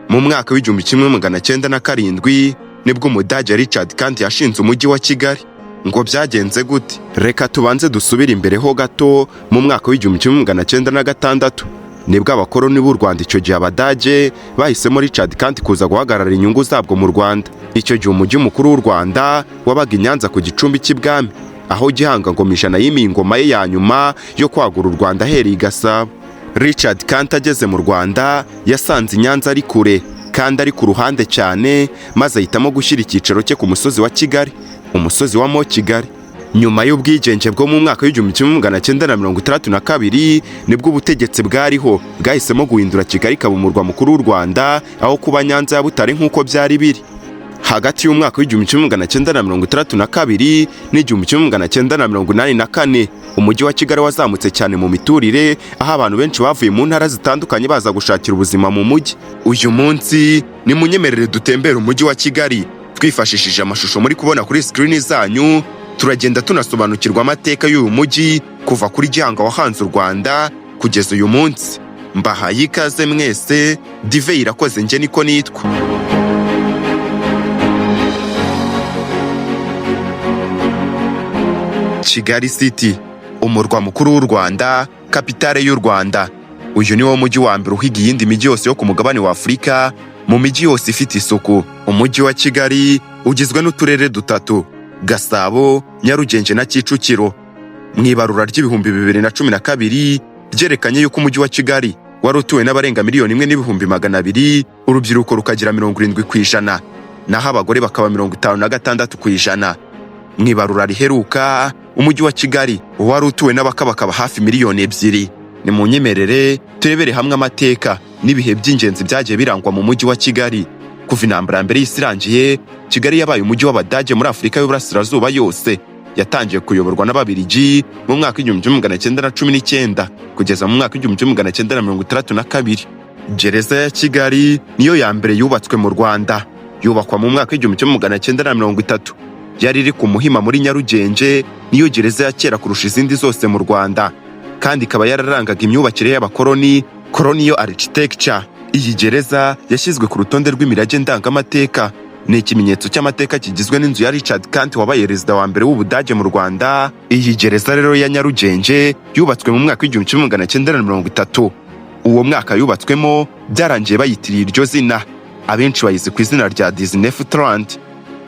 Mu mwaka w'1907 nibwo Umudage Richard Kandt yashinze umujyi wa Kigali. Ngo byagenze gute? Reka tubanze dusubire imbere ho gato. Mu mwaka w'1906 nibwo abakoloni b'u Rwanda icyo gihe Abadage bahisemo Richard Kandt kuza guhagarara inyungu zabwo mu Rwanda. Icyo gihe umujyi mukuru w'u Rwanda wabaga i Nyanza ku gicumbi cy'ibwami, aho Gihanga Ngoma ijana yimiye ingoma ye ya nyuma yo kwagura u Rwanda ahereye i Gasabo. Richard Kandt ageze mu Rwanda yasanze i Nyanza ari kure kandi ari ku ruhande cyane, maze ahitamo gushyira icyicaro cye ku musozi wa Kigali, umusozi wa Kigali. Nyuma y'ubwigenge bwo mu mwaka w'1962 nibwo ubutegetsi bwariho bwahisemo guhindura Kigali ikaba umurwa mukuru w'u Rwanda aho kuba Nyanza ya Butare nk'uko byari biri. Hagati y'umwaka w'1962 n'1984 umujyi wa Kigali wazamutse cyane mu miturire, aho abantu benshi bavuye mu ntara zitandukanye baza gushakira ubuzima mu mujyi. Uyu munsi ni munyemerere dutembera umujyi wa Kigali twifashishije amashusho muri kubona kuri screen zanyu. Turagenda tunasobanukirwa amateka y'uyu mujyi kuva kuri Gihanga wahanze u Rwanda kugeza uyu munsi. Mbahaye ikaze mwese, Dive Irakoze nge niko nitwa. Kigali City, umurwa mukuru w'u Rwanda, kapitale y'u Rwanda. Uyu ni wo mujyi wa mbere uhiga iyindi mijyi yose yo ku mugabane wa Afurika mu mijyi yose ifite isuku. Umujyi wa Kigali ugizwe n'uturere dutatu: Gasabo, Nyarugenge na Kicukiro. Mu ibarura ry'ibihumbi 2012 ryerekanye yuko umujyi wa Kigali wari utuwe n'abarenga 1,200,000, urubyiruko rukagira 70%, naho abagore bakaba 56%. Mu ibarura riheruka umujyi wa Kigali wari utuwe n'abakabakaba hafi 2,000,000. Ni mu nyemerere turebere hamwe amateka n'ibihe by'ingenzi byagiye birangwa mu mujyi wa Kigali. Kuva intambara mbere y'isi irangiye, Kigali yabaye umujyi w'Abadage muri Afurika y'Uburasirazuba yose. Yatangiye kuyoborwa n'Ababiligi mu mwaka w'1919 kugeza mu mwaka w'1962. Gereza ya Kigali niyo ya mbere yubatswe mu Rwanda, yubakwa mu mwaka w'1930. Yari iri ku Muhima muri Nyarugenge, niyo gereza ya kera kurusha izindi zose mu Rwanda, kandi ikaba yararangaga imyubakire y'abakoloni, colonial architecture. Iyi gereza yashyizwe ku rutonde rw'imirage ndangamateka. Ni ikimenyetso cy'amateka kigizwe n'inzu ya Richard Kandt wabaye perezida wa mbere w'Ubudage mu Rwanda. Iyi gereza rero ya Nyarugenge yubatswe mu mwaka w'1930. Uwo mwaka yubatswemo byarangiye bayitiriye iryo zina, abenshi bayizi ku izina rya Disneyland.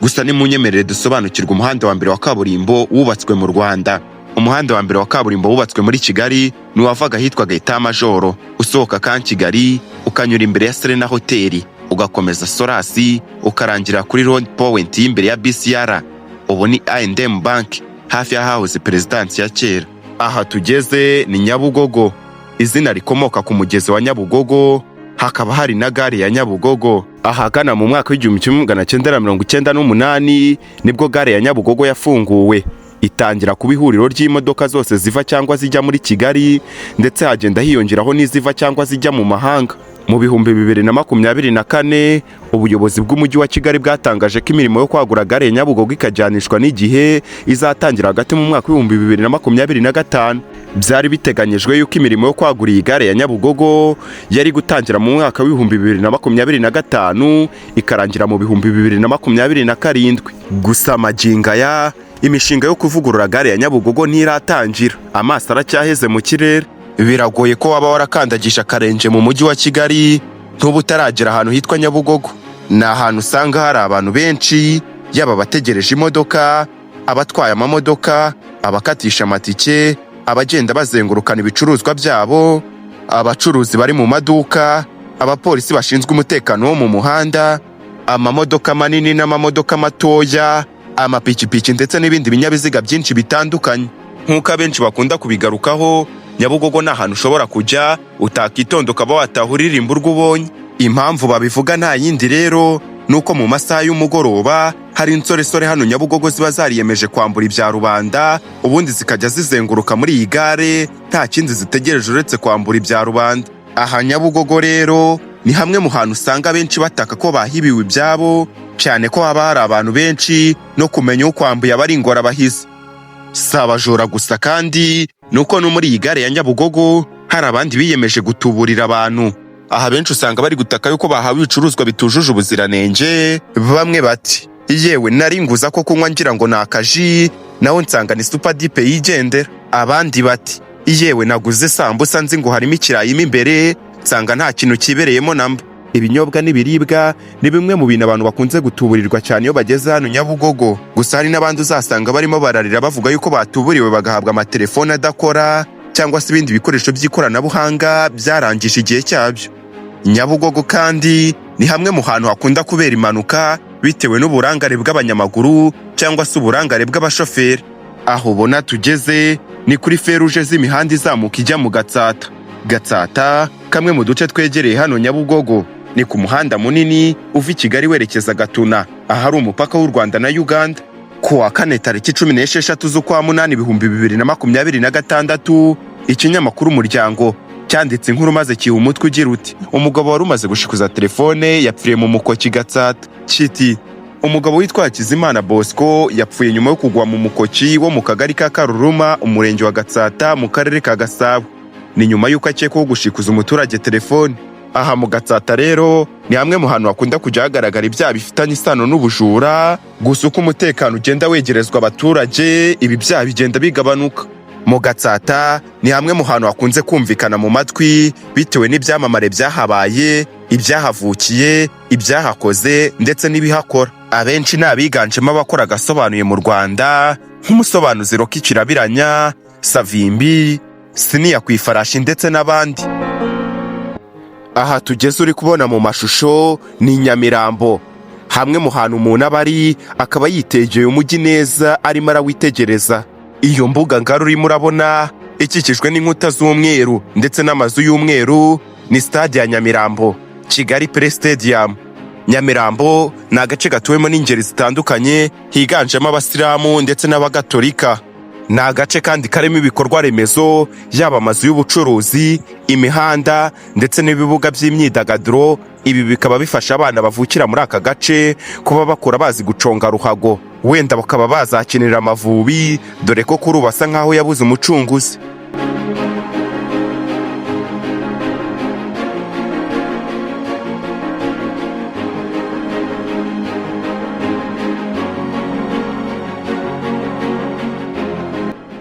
Gusa ni munyemerere dusobanukirwa umuhanda wa mbere wa kaburimbo wubatswe mu Rwanda. Umuhanda wa mbere wa kaburimbo wubatswe muri Kigali ni wavaga hitwaga Eta Majoro, usohoka kan Kigali ukanyura imbere ya Serena Hotel, ugakomeza Solasi ukarangira kuri Road Point imbere ya BCR. Ubu ni I&M Bank hafi y'ahahoze Perezidansi ya kera. Aha tugeze ni Nyabugogo, izina rikomoka ku mugezi wa Nyabugogo. Hakaba hari na gare ya Nyabugogo. Ahagana mu mwaka w'1998 nibwo gare ya Nyabugogo yafunguwe, itangira kuba ihuriro ry'imodoka zose ziva cyangwa zijya muri Kigali, ndetse hagenda hiyongeraho n'iziva cyangwa zijya mu mahanga. Mu bihumbi 2024 ubuyobozi bw'umujyi wa Kigali bwatangaje ko imirimo yo kwagura gare ya Nyabugogo ikajyanishwa n'igihe izatangira hagati mu mwaka w'2025. Byari biteganyijwe yuko imirimo yo kwagura iyi gare ya Nyabugogo yari gutangira mu mwaka w'2025 ikarangira mu bihumbi 2027. Gusa maginga ya imishinga yo kuvugurura gare ya Nyabugogo ntiratangira, amaso aracyaheze mu kirere. Biragoye ko waba warakandagisha karenje mu mujyi wa Kigali ntubu utaragera ahantu hitwa Nyabugogo. Ni ahantu usanga hari abantu benshi, yaba bategereje imodoka, abatwaye amamodoka, abakatisha amatike, abagenda bazengurukana ibicuruzwa byabo, abacuruzi bari mu maduka, abapolisi bashinzwe umutekano wo mu muhanda, amamodoka manini n'amamodoka matoya, amapikipiki ndetse n'ibindi binyabiziga byinshi bitandukanye. Nk'uko abenshi bakunda kubigarukaho, Nyabugogo ni ahantu ushobora kujya utakitonda ukaba watahurira imburwa ubonye. Impamvu babivuga nta yindi rero nuko mu masaha y'umugoroba hari insoresore hano Nyabugogo ziba zariyemeje kwambura ibya rubanda, ubundi zikajya zizenguruka muri iyi gare nta kindi zitegereje uretse kwambura ibya rubanda. Aha Nyabugogo rero ni hamwe mu hantu usanga benshi bataka ko bahibiwe ibyabo, cyane ko haba hari abantu benshi no kumenya uko kwambuye abari ingorabahizi. Si abajura gusa kandi nuko no muri iyi gare ya Nyabugogo hari abandi biyemeje gutuburira abantu. Aha benshi usanga bari gutaka yuko bahawe ibicuruzwa bitujuje ubuziranenge. Bamwe bati yewe nari nguza ko kunywa ngira ngo nakaji, naho nsanga ni super dipe yigendera. Abandi bati yewe naguze sambusa nzi ngo harimo ikirayi imbere, nsanga nta kintu kibereyemo namba. Ibinyobwa n'ibiribwa ni bimwe mu bintu abantu bakunze gutuburirwa cyane iyo bageze hano Nyabugogo. Gusa hari n'abandi uzasanga barimo bararira bavuga yuko batuburiwe bagahabwa amatelefone adakora cyangwa se ibindi bikoresho by'ikoranabuhanga byarangije igihe cyabyo. Nyabugogo kandi ni hamwe mu hantu hakunda kubera impanuka bitewe n'uburangare bw'abanyamaguru cyangwa se uburangare bw'abashoferi. Aho ubona tugeze ni kuri feruje z'imihanda izamuka ijya mu Gatsata. Gatsata kamwe mu duce twegereye hano Nyabugogo. Ni ku muhanda munini uva i Kigali werekeza Gatuna, ahari umupaka w'u Rwanda na Uganda. Ku wa kane tariki 16 z'ukwa munani 2026, ikinyamakuru Umuryango cyanditse inkuru maze kiha umutwe ugira uti umugabo wari umaze gushikuza telefone yapfiriye mu mukoki Gatsata. Kiti umugabo witwa Hakizimana Bosco yapfuye nyuma yo kugwa mu mukoki wo mu kagari ka Karuruma, umurenge wa Gatsata, mu karere ka Gasabo. Ni nyuma y'uko akekwaho gushikuza umuturage telefone. Aha mu Gatsata rero ni hamwe mu hantu hakunda kujya hagaragara ibyaha bifitanye isano n'ubujura. Gusa uko umutekano ugenda wegerezwa abaturage, ibi byaha bigenda bigabanuka. Mu Gatsata ni hamwe mu hantu hakunze kumvikana mu matwi bitewe n'ibyamamare byahabaye, ibyahavukiye, ibyahakoze ndetse n'ibihakora. Abenshi ni abiganjemo abakora agasobanuye mu Rwanda nk'umusobanuzi Roki Kirabiranya, Savimbi, Siniya ku ifarashi ndetse n'abandi. Aha tugeze uri kubona mu mashusho ni Nyamirambo, hamwe mu hantu umuntu aba ari akaba yitegeye umujyi neza arimo arawitegereza. Iyo mbuga ngari urimo urabona ikikijwe n'inkuta z'umweru ndetse n'amazu y'umweru ni stade ya Nyamirambo, Kigali Play Stadium. Nyamirambo ni agace gatuwemo n'ingeri zitandukanye higanjemo abasilamu ndetse n'abagatolika. Ni agace kandi karimo ibikorwa remezo, yaba amazu y'ubucuruzi, imihanda ndetse n'ibibuga by'imyidagaduro. Ibi bikaba bifasha abana bavukira muri aka gace kuba bakura bazi guconga ruhago, wenda bakaba bazakinira Amavubi, dore ko kuri ubu asa nkaho yabuze umucunguzi.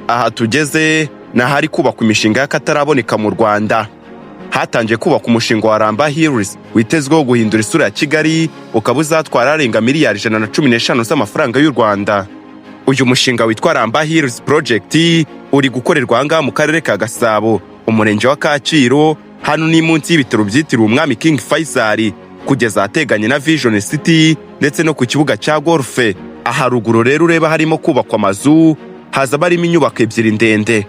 Aha tugeze ni ahari kubakwa imishinga y'akataraboneka mu Rwanda. Hatangiye kubakwa umushinga wa Ramba Hills witezweho guhindura isura ya Kigali, ukaba uzatwara arenga miliyari 115 z'amafaranga y'u Rwanda. Uyu mushinga witwa Ramba Hills Project uri gukorerwa ahangaha mu karere ka Gasabo, umurenge wa Kacyiru. Hano ni munsi y'ibitaro byitiriwe Umwami King Faisal, kugeza ahateganye na Vision City ndetse no ku kibuga cya golf. Aha ruguru rero ureba harimo kubakwa amazu, haza barimo inyubako ebyiri ndende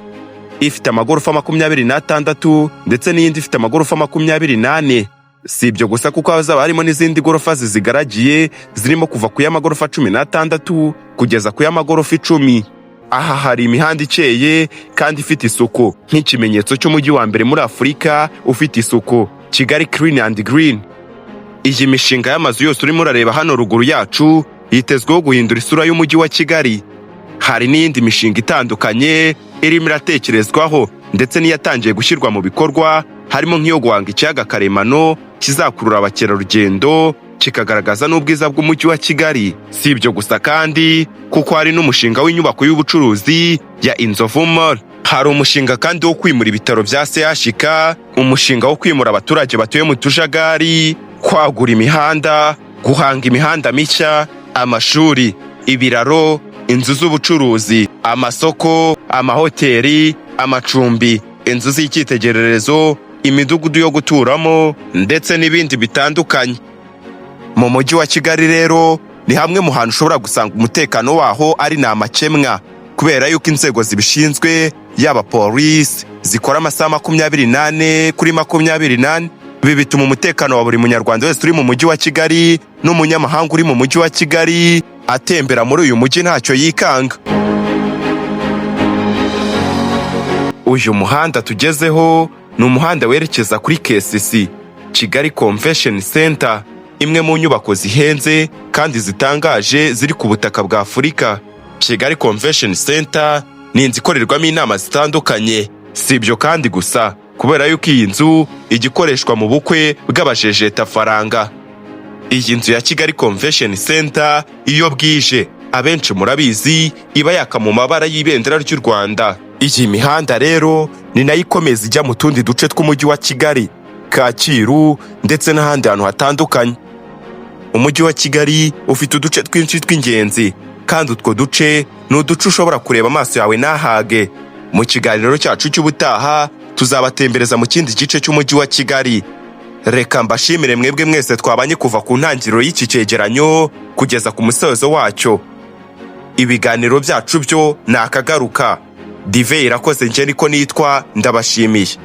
ifite amagorofa 26 ndetse n'iyindi ifite amagorofa 24. Si ibyo gusa kuko hazaba harimo n'izindi gorofa zizigaragiye zirimo kuva ku y'amagorofa 16 kugeza ku y'amagorofa 10. Aha hari imihanda ikeye kandi ifite isuku nk'ikimenyetso cy'umujyi wa mbere muri Afurika ufite isuku, Kigali Clean and Green. Iyi mishinga y'amazu yose urimo urareba hano ruguru yacu yitezweho guhindura isura y'umujyi wa Kigali. Hari n'iyindi mishinga itandukanye irimo iratekerezwaho ndetse n'iyatangiye gushyirwa mu bikorwa, harimo nk'iyo guhanga ikiyaga karemano kizakurura abakerarugendo kikagaragaza n'ubwiza bw'umujyi wa Kigali. Si ibyo gusa kandi kuko hari n'umushinga w'inyubako y'ubucuruzi ya Inzovu Mall. Hari umushinga kandi wo kwimura ibitaro bya CHK, umushinga wo kwimura abaturage batuye mu tujagari, kwagura imihanda, guhanga imihanda mishya, amashuri, ibiraro, inzu z'ubucuruzi, amasoko, amahoteli, amacumbi, inzu z'icyitegererezo, imidugudu yo guturamo ndetse n'ibindi bitandukanye. Mu mujyi wa Kigali rero ni hamwe mu hantu ushobora gusanga umutekano waho ari ntamakemwa, kubera yuko inzego zibishinzwe yaba polisi zikora amasaha 24 kuri 24. Ibi bituma umutekano wa buri munyarwanda wese uri mu mujyi wa Kigali n'umunyamahanga uri mu mujyi wa Kigali atembera muri uyu mujyi ntacyo yikanga. Uyu muhanda tugezeho ni umuhanda werekeza kuri KCC, Kigali Convention Center, imwe mu nyubako zihenze kandi zitangaje ziri ku butaka bwa Afurika. Kigali Convention Center ni inzu ikorerwamo inama zitandukanye. Si ibyo kandi gusa, kubera yuko iyi nzu igikoreshwa mu bukwe bw'abajejetafaranga. Iyi nzu ya Kigali Convention Center iyo bwije, abenshi murabizi, iba yaka mu mabara y'ibendera ry'u Rwanda. Iyi mihanda rero ni nayo ikomeza ijya mu tundi duce tw'umujyi wa Kigali, Kacyiru ndetse n'ahandi hantu hatandukanye. Umujyi wa Kigali ufite uduce twinshi tw'ingenzi, kandi utwo duce ni uduce ushobora kureba amaso yawe ntahage. Mu kiganiro cyacu cy'ubutaha tuzabatembereza mu kindi gice cy'umujyi wa Kigali. Reka mbashimire mwebwe mwese twabanye kuva ku ntangiriro y'iki cyegeranyo kugeza ku musozo wacyo. Ibiganiro byacu byo ni akagaruka. Dive irakoze, nje niko nitwa, ndabashimiye.